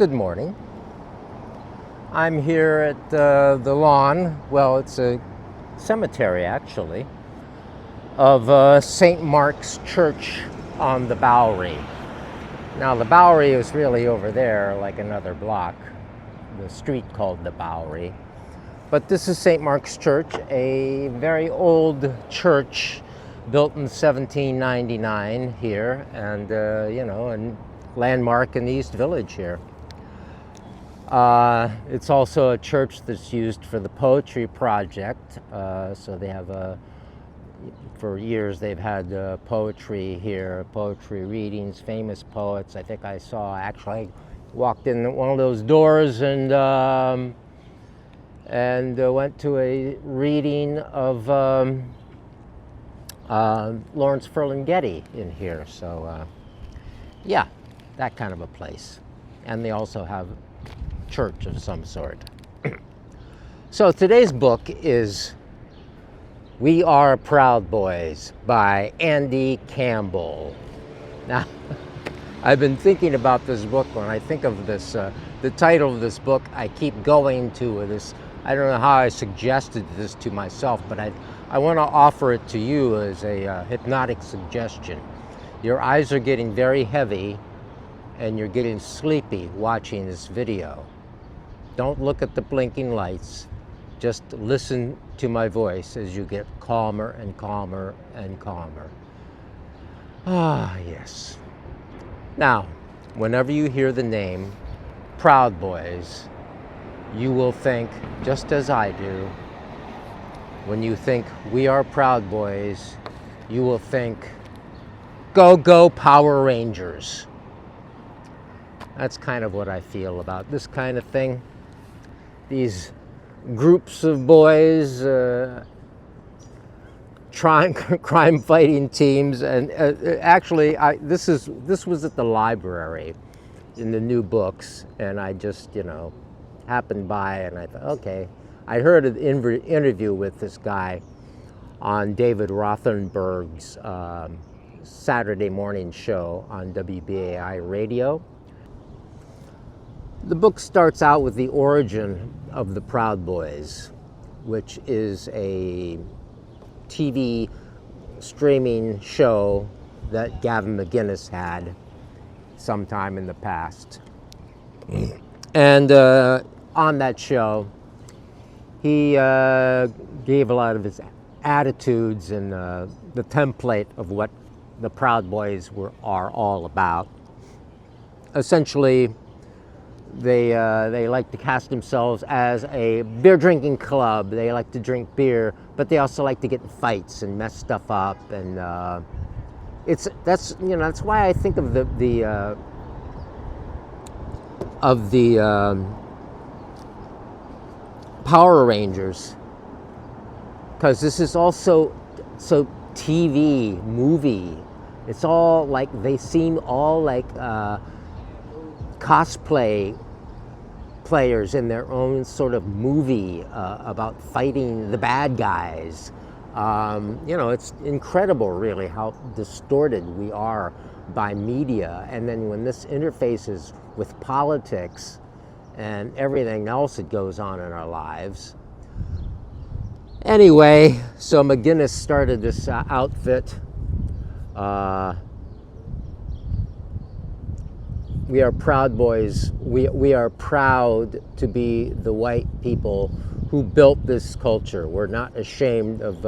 Good morning. I'm here at the lawn, well, it's a cemetery actually, of St. Mark's Church on the Bowery. Now the Bowery is really over there, like another block, the street called the Bowery. But this is St. Mark's Church, a very old church built in 1799 here, and a landmark in the East Village here. It's also a church that's used for the poetry project. So they have for years they've had poetry here, poetry readings, famous poets. I think I actually walked in one of those doors and went to a reading of Lawrence Ferlinghetti in here. So yeah, that kind of a place. And they also have church of some sort. So today's book is We Are Proud Boys by Andy Campbell. Now, I've been thinking about this book. When I think of this, the title of this book, I keep going to this. I don't know how I suggested this to myself, but I want to offer it to you as a hypnotic suggestion. Your eyes are getting very heavy and you're getting sleepy watching this video. Don't look at the blinking lights. Just listen to my voice as you get calmer and calmer and calmer. Ah, yes. Now, whenever you hear the name Proud Boys, you will think, just as I do, when you think We Are Proud Boys, you will think, Go, go, Power Rangers. That's kind of what I feel about this kind of thing. These groups of boys, crime-fighting teams, and actually, this was at the library in the new books, and I just, happened by, and I thought, okay. I heard an interview with this guy on David Rothenberg's Saturday morning show on WBAI radio. The book starts out with the origin of the Proud Boys, which is a TV streaming show that Gavin McInnes had sometime in the past. And on that show, he gave a lot of his attitudes and the template of what the Proud Boys are all about. Essentially, they like to cast themselves as a beer drinking club. They like to drink beer, but they also like to get in fights and mess stuff up. And that's why I think of the Power Rangers, because this is also so TV movie. It's all like, they seem all like cosplay players in their own sort of movie about fighting the bad guys. It's incredible really how distorted we are by media, and then when this interfaces with politics and everything else that goes on in our lives. Anyway, so McGinnis started this outfit. We are Proud Boys. We are proud to be the white people who built this culture. We're not ashamed of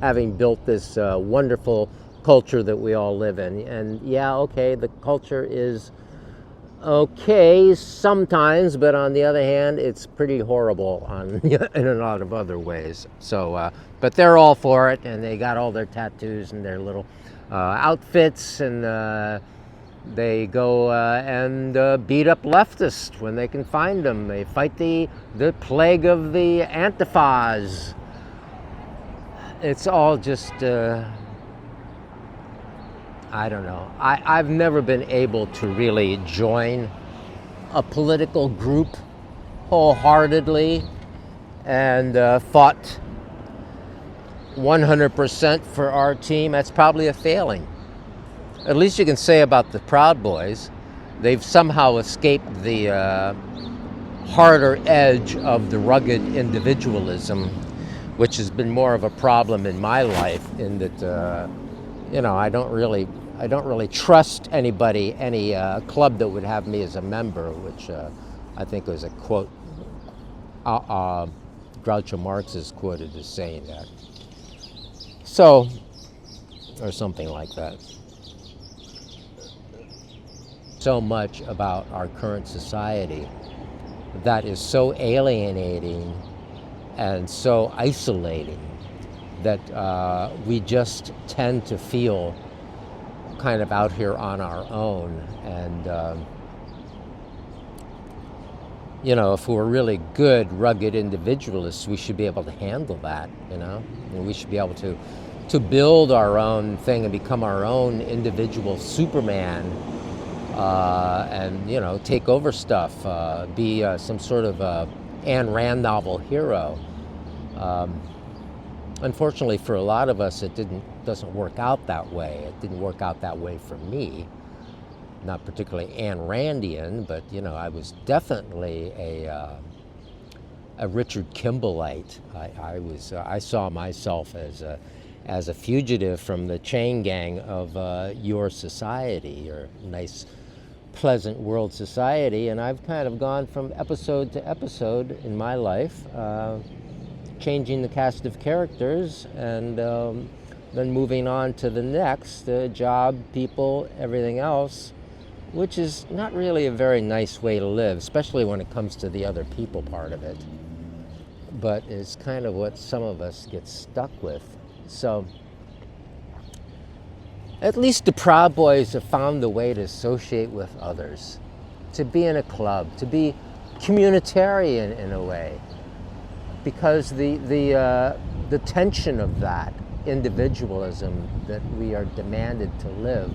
having built this wonderful culture that we all live in. And yeah, okay, the culture is okay sometimes, but on the other hand, it's pretty horrible in a lot of other ways. So, but they're all for it, and they got all their tattoos and their little outfits, and they go and beat up leftists when they can find them. They fight the plague of the Antifas. It's all just, I don't know. I've never been able to really join a political group wholeheartedly and fought 100% for our team. That's probably a failing. At least you can say about the Proud Boys, they've somehow escaped the harder edge of the rugged individualism, which has been more of a problem in my life, in that I don't really trust anybody, any club that would have me as a member, which I think was a quote. Groucho Marx is quoted as saying that. So, or something like that. So much about our current society that is so alienating and so isolating that we just tend to feel kind of out here on our own. And if we're really good, rugged individualists, we should be able to handle that, And we should be able to build our own thing and become our own individual Superman, and, take over stuff, be some sort of Ayn Rand novel hero. Unfortunately, for a lot of us, it doesn't work out that way. It didn't work out that way for me. Not particularly Ayn Randian, but I was definitely a Richard Kimballite. I saw myself as a fugitive from the chain gang of your society, your nice, pleasant world society, and I've kind of gone from episode to episode in my life, changing the cast of characters, and then moving on to the next job, people, everything else, which is not really a very nice way to live, especially when it comes to the other people part of it. But it's kind of what some of us get stuck with. So at least the Proud Boys have found a way to associate with others, to be in a club, to be communitarian in a way, because the tension of that individualism that we are demanded to live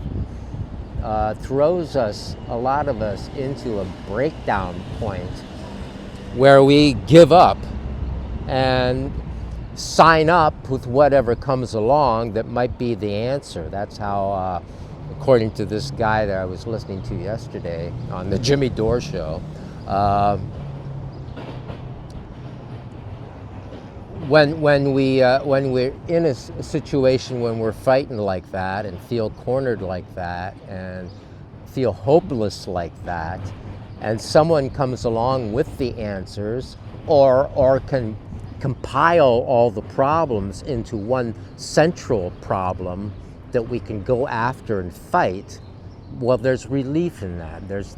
throws a lot of us into a breakdown point where we give up and sign up with whatever comes along that might be the answer. That's how, according to this guy that I was listening to yesterday on the Jimmy Dore show, when we're in a situation when we're fighting like that and feel cornered like that and feel hopeless like that, and someone comes along with the answers or can compile all the problems into one central problem that we can go after and fight, well, there's relief in that. There's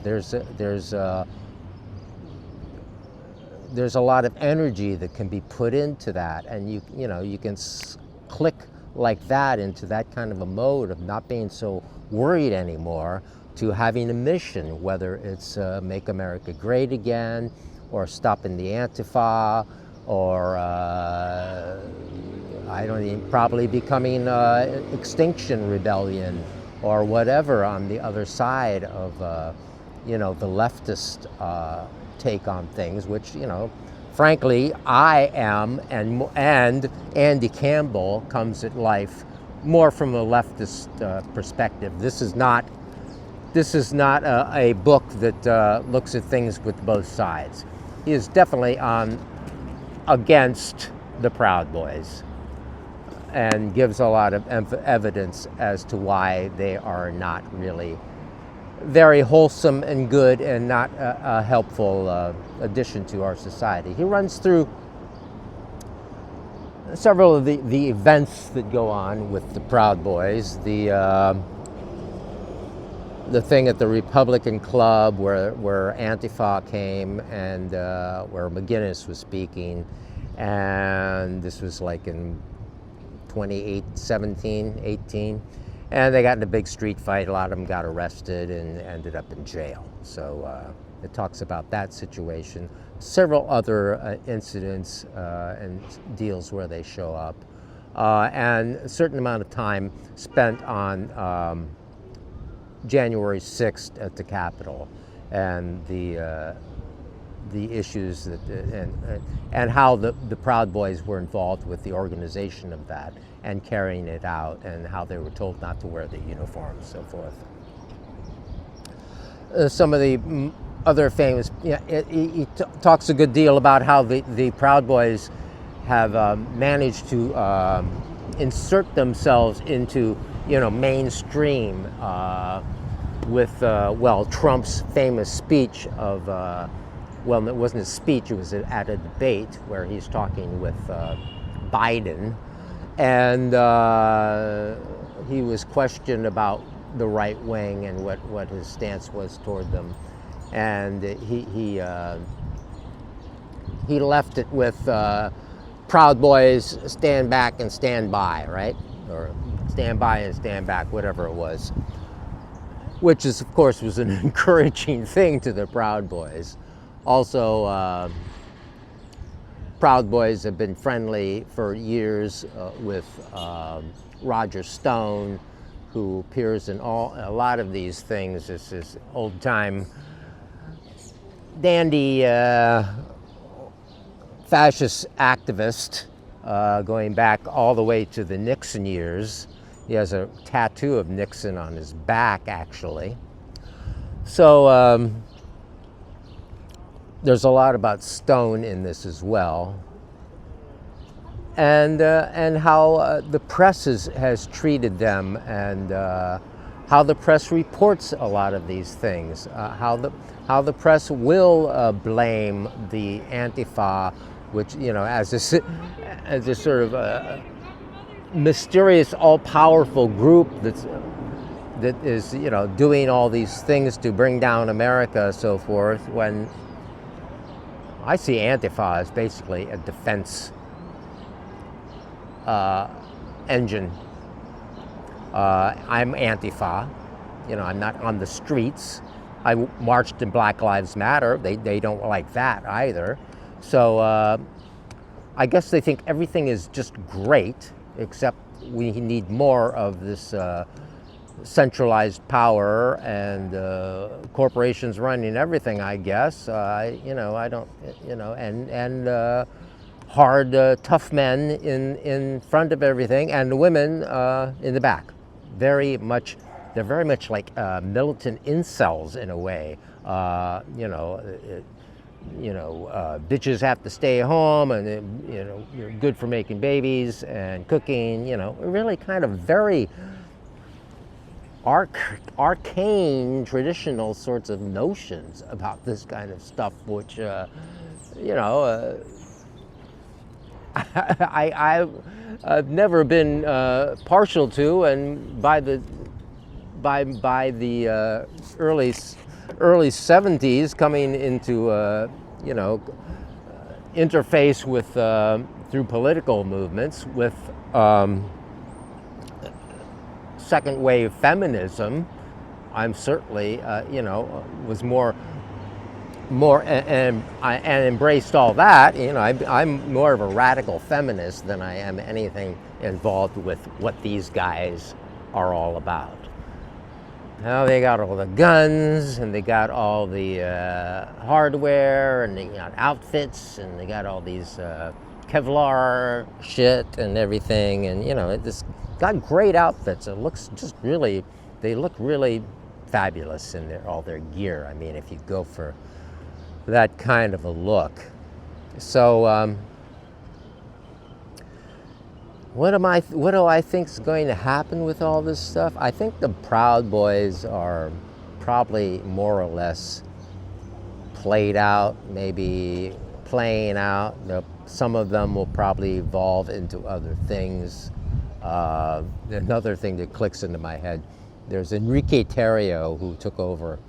a lot of energy that can be put into that, and you can click like that into that kind of a mode of not being so worried anymore, to having a mission, whether it's make America great again, or stopping the Antifa, or probably becoming Extinction Rebellion, or whatever on the other side of the leftist take on things, which frankly I am, and Andy Campbell comes at life more from a leftist perspective. This is not a book that looks at things with both sides. He is definitely against the Proud Boys and gives a lot of evidence as to why they are not really very wholesome and good, and not a helpful addition to our society. He runs through several of the events that go on with the Proud Boys. The thing at the Republican Club where Antifa came, and where McGinnis was speaking, and this was like in 2017, 18. And they got in a big street fight. A lot of them got arrested and ended up in jail. So it talks about that situation. Several other incidents and deals where they show up. And a certain amount of time spent on January 6th at the Capitol, and the issues and how the Proud Boys were involved with the organization of that and carrying it out, and how they were told not to wear the uniform and so forth. some of the other famous, he talks a good deal about how the Proud Boys have managed to insert themselves into, mainstream with, Trump's famous speech of, well, it wasn't a speech, it was at a debate where he's talking with Biden, and he was questioned about the right wing and what his stance was toward them, and he left it with Proud Boys, stand back and stand by, right? Or stand by and stand back, whatever it was. Which is, of course, was an encouraging thing to the Proud Boys. Also, Proud Boys have been friendly for years with Roger Stone, who appears in a lot of these things. This is old-time dandy fascist activist, going back all the way to the Nixon years. He has a tattoo of Nixon on his back, actually. So there's a lot about Stone in this as well, and how the press has treated them, and how the press reports a lot of these things. How the press will blame the Antifa, which, as this sort of mysterious, all-powerful group that is, doing all these things to bring down America, so forth. When I see Antifa as basically a defense engine. I'm Antifa. I'm not on the streets. I marched in Black Lives Matter. They don't like that either. So I guess they think everything is just great, except we need more of this centralized power and corporations running everything, I guess. I don't, and hard, tough men in front of everything, and the women in the back. They're very much like militant incels in a way. Bitches have to stay home, and you're good for making babies and cooking. Really kind of very arcane, traditional sorts of notions about this kind of stuff, which I've never been partial to, and by the early 70s, coming into interface with through political movements with second wave feminism, I'm certainly was more and embraced all that. I'm more of a radical feminist than I am anything involved with what these guys are all about. Now they got all the guns, and they got all the hardware, and they got outfits, and they got all these Kevlar shit and everything, and it just got great outfits. It looks just really, they look really fabulous in all their gear. I mean, if you go for that kind of a look. So what do I think is going to happen with all this stuff? I think the Proud Boys are probably more or less played out, maybe playing out. Some of them will probably evolve into other things. Another thing that clicks into my head, there's Enrique Tarrio, who took over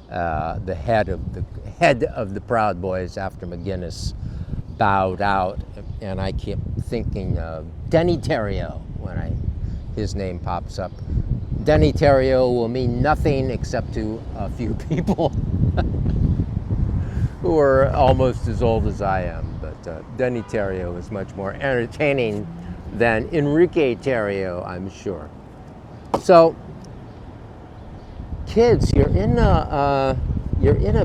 the head of the Proud Boys after McGinnis bowed out, and I keep thinking of Denny Tarrio when his name pops up. Denny Tarrio will mean nothing except to a few people who are almost as old as I am, but Denny Tarrio is much more entertaining than Enrique Tarrio, I'm sure. So, kids, you're in a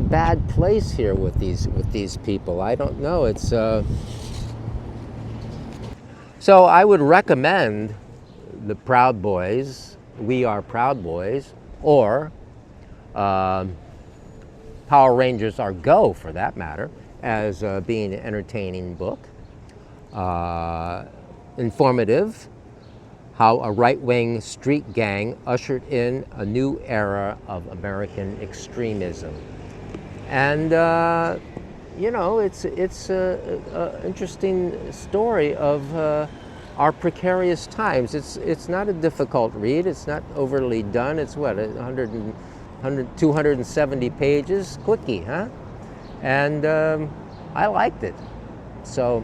bad place here with these people. I don't know. It's so I would recommend the Proud Boys. We Are Proud Boys, or Power Rangers are go, for that matter, as being an entertaining book, informative, how a right-wing street gang ushered in a new era of American extremism. And you know, it's a interesting story of our precarious times. It's not a difficult read. It's not overly done. It's what, 270 pages, quickie, huh? And I liked it. So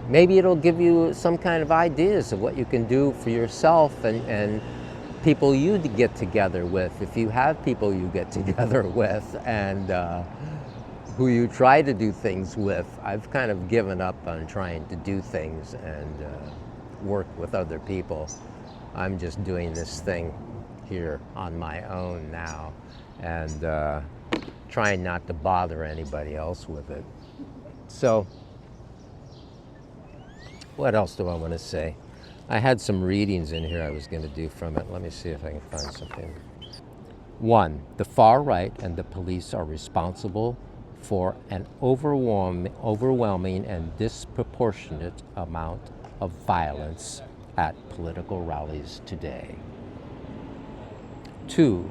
maybe it'll give you some kind of ideas of what you can do for yourself and people you get together with, if you have people you get together with, and who you try to do things with. I've kind of given up on trying to do things and work with other people. I'm just doing this thing here on my own now, and trying not to bother anybody else with it. So, what else do I want to say? I had some readings in here I was going to do from it. Let me see if I can find something. 1. The far right and the police are responsible for an overwhelming and disproportionate amount of violence at political rallies today. 2.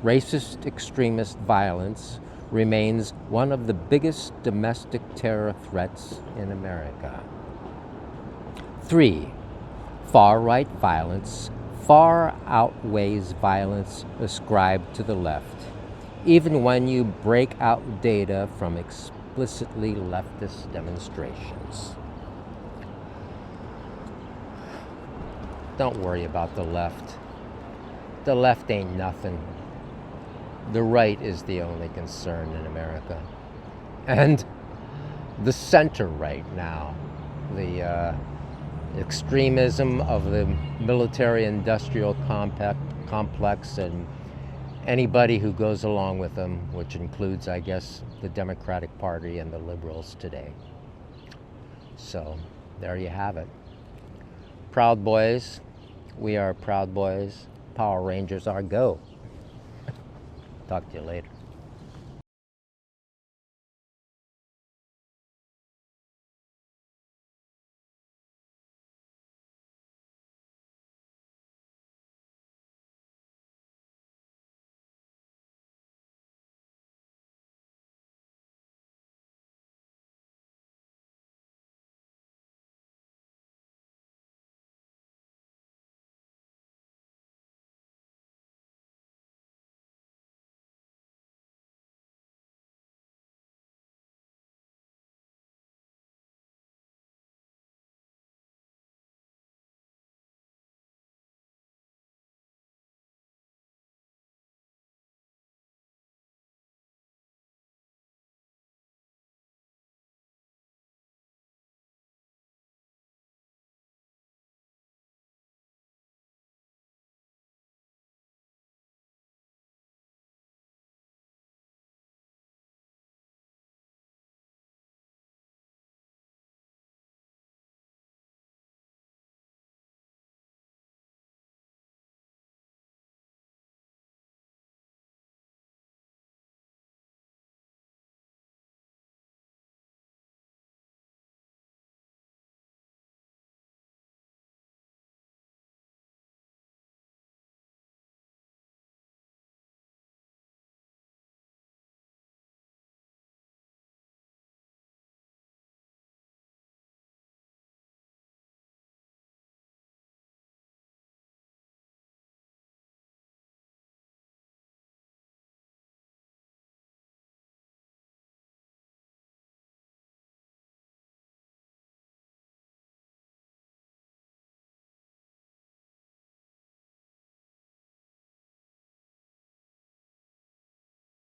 Racist extremist violence remains one of the biggest domestic terror threats in America. 3. Far-right violence far outweighs violence ascribed to the left, even when you break out data from explicitly leftist demonstrations. Don't worry about the left. The left ain't nothing. The right is the only concern in America. And the center right now, the extremism of the military-industrial complex and anybody who goes along with them, which includes, I guess, the Democratic Party and the liberals today. So, there you have it. Proud Boys. We are Proud Boys. Power Rangers are go. Talk to you later.